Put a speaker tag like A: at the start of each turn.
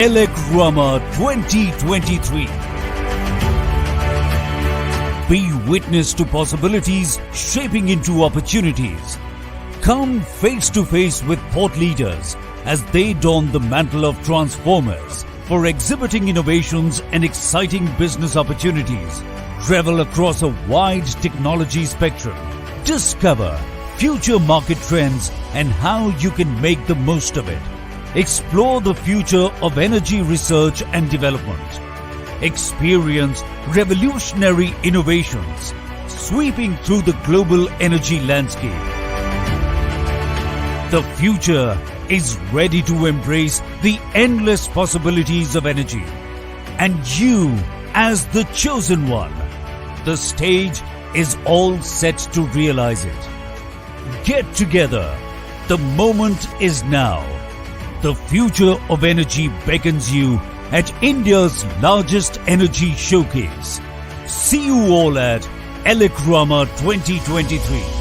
A: ELECRAMA 2023. Be witness to possibilities shaping into opportunities. Come face to face with thought leaders as they don the mantle of transformers for exhibiting innovations and exciting business opportunities. Travel across a wide technology spectrum. Discover future market trends and how you can make the most of it. Explore the future of energy research and development. Experience revolutionary innovations sweeping through the global energy landscape. The future is ready to embrace the endless possibilities of energy. And you, as the chosen one, the stage is all set to realize it. Get together. The moment is now. The future of energy beckons you at India's largest energy showcase. See you all at ELECRAMA 2023.